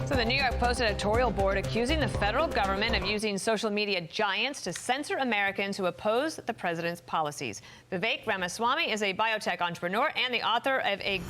So the New York Post editorial board accusing the federal government of using social media giants to censor Americans who oppose the president's policies. Vivek Ramaswamy is a biotech entrepreneur and the author of a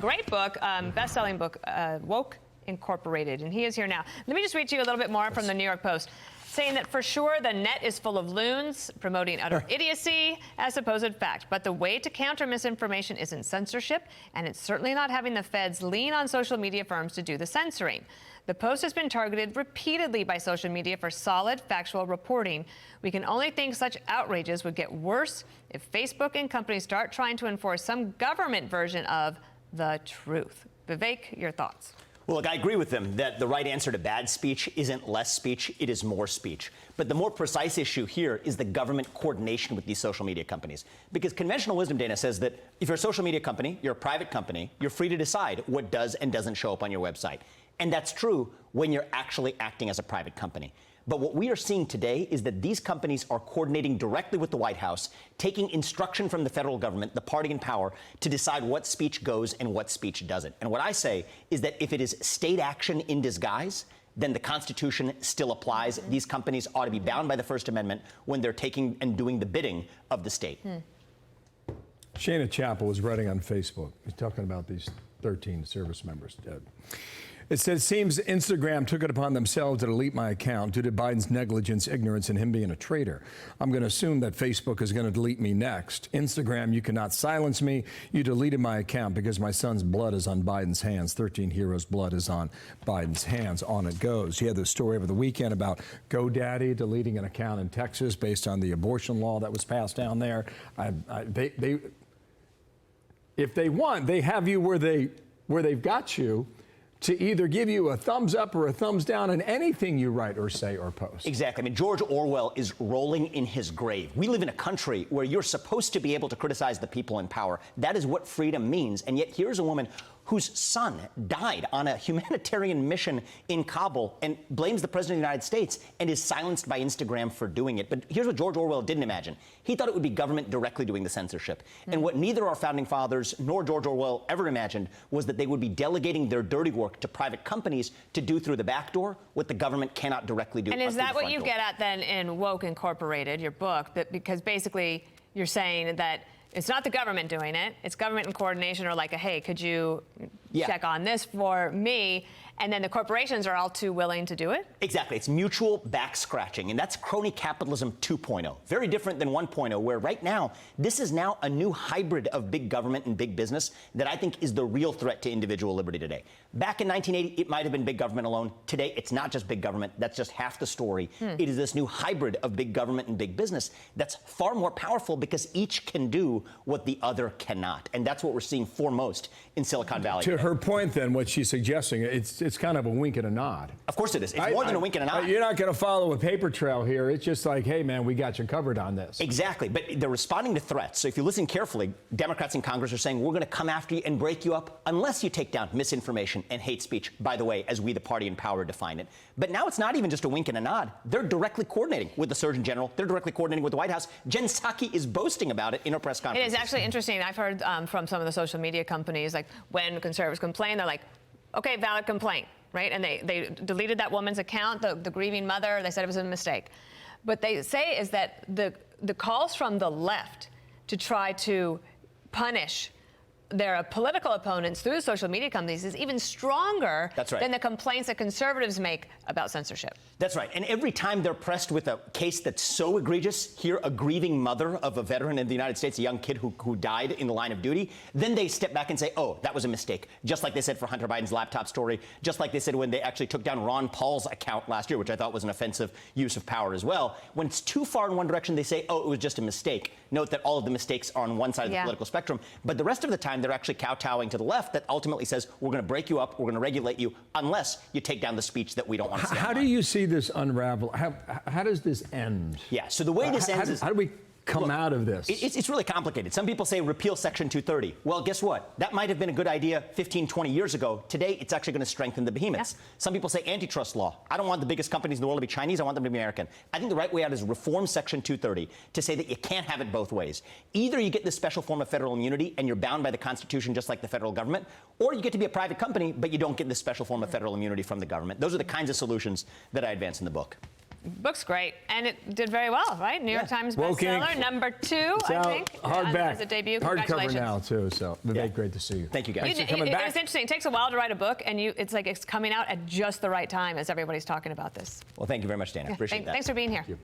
great book, best-selling book, Woke Incorporated. And he is here now. Let me just read to you a little bit more from the New York Post, saying that for sure the net is full of loons promoting utter idiocy as supposed fact. But the way to counter misinformation isn't censorship, and it's certainly not having the feds lean on social media firms to do the censoring. The Post has been targeted repeatedly by social media for solid, factual reporting. We can only think such outrages would get worse if Facebook and companies start trying to enforce some government version of the truth. Vivek, your thoughts? Well, look, I agree with them that the right answer to bad speech isn't less speech, it is more speech. But the more precise issue here is the government coordination with these social media companies. Because conventional wisdom, Dana, says that if you're a social media company, you're a private company, you're free to decide what does and doesn't show up on your website. And that's true when you're actually acting as a private company. But what we are seeing today is that these companies are coordinating directly with the White House, taking instruction from the federal government, the party in power, to decide what speech goes and what speech doesn't. And what I say is that if it is state action in disguise, then the Constitution still applies. These companies ought to be bound by the First Amendment when they're taking and doing the bidding of the state. Shana Chappell was writing on Facebook. He's talking about these 13 service members dead. It said, it seems Instagram took it upon themselves to delete my account due to Biden's negligence, ignorance, and him being a traitor. I'm going to assume that Facebook is going to delete me next. Instagram, you cannot silence me. You deleted my account because my son's blood is on Biden's hands. 13 heroes' blood is on Biden's hands. On it goes. You had the story over the weekend about GoDaddy deleting an account in Texas based on the abortion law that was passed down there. If they want, they have you where they've got you to either give you a thumbs up or a thumbs down in anything you write or say or post. Exactly. I mean, George Orwell is rolling in his grave. We live in a country where you're supposed to be able to criticize the people in power. That is what freedom means. And yet here's a woman whose son died on a humanitarian mission in Kabul and blames the president of the United States and is silenced by Instagram for doing it. But here's what George Orwell didn't imagine. He thought it would be government directly doing the censorship. And what neither our founding fathers nor George Orwell ever imagined was that they would be delegating their dirty work to private companies to do through the back door what the government cannot directly do. And is that what you get at then in Woke Incorporated, your book? That because basically you're saying that it's not the government doing it. It's government in coordination, or like, hey, could you check on this for me? And then the corporations are all too willing to do it? Exactly. It's mutual back scratching. And that's crony capitalism 2.0. Very different than 1.0, where right now, this is now a new hybrid of big government and big business that I think is the real threat to individual liberty today. Back in 1980, it might have been big government alone. Today, it's not just big government. That's just half the story. It is this new hybrid of big government and big business that's far more powerful because each can do what the other cannot. And that's what we're seeing foremost in Silicon Valley. To her point, then, what she's suggesting, it's kind of a wink and a nod. Of course it is. It's more than a wink and a nod. You're not going to follow a paper trail here. It's just like, hey, man, we got you covered on this. Exactly. But they're responding to threats. So if you listen carefully, Democrats in Congress are saying, we're going to come after you and break you up unless you take down misinformation and hate speech, by the way, as we, the party in power, define it. But now it's not even just a wink and a nod. They're directly coordinating with the Surgeon General. They're directly coordinating with the White House. Jen Psaki is boasting about it in her press conference. It is actually interesting. I've heard from some of the social media companies, like when conservatives complain, they're like, okay, valid complaint, right? And they deleted that woman's account, the grieving mother. They said it was a mistake. What they say is that the calls from the left to try to punish their political opponents through social media companies is even stronger than the complaints that conservatives make about censorship. That's right. And every time they're pressed with a case that's so egregious, here a grieving mother of a veteran in the United States, a young kid who died in the line of duty, then they step back and say, oh, that was a mistake. Just like they said for Hunter Biden's laptop story, just like they said when they actually took down Ron Paul's account last year, which I thought was an offensive use of power as well. When it's too far in one direction, they say, oh, it was just a mistake. Note that all of the mistakes are on one side of the political spectrum. But the rest of the time, they're actually kowtowing to the left that ultimately says, we're going to break you up, we're going to regulate you, unless you take down the speech that we don't want to see. How do you see this unravel? How does this end? Yeah, so the way this ends is... How do we come out of this? It's really complicated. Some people say repeal Section 230. Well, guess what? That might have been a good idea 15, 20 years ago. Today, it's actually going to strengthen the behemoths. Yeah. Some people say antitrust law. I don't want the biggest companies in the world to be Chinese. I want them to be American. I think the right way out is reform Section 230 to say that you can't have it both ways. Either you get this special form of federal immunity and you're bound by the Constitution just like the federal government, or you get to be a private company, but you don't get this special form of federal immunity from the government. Those are the kinds of solutions that I advance in the book. Book's great, and it did very well, right? New York Times Woke bestseller, Inc. number 2, It's I out think. hardback. As a debut. Hardcover Congratulations. now, too. So, Vivek, great to see you. Thank you, guys. Thanks for coming back. It's interesting. It takes a while to write a book, and it's like it's coming out at just the right time as everybody's talking about this. Well, thank you very much, Dana. Appreciate that. Thanks for being here.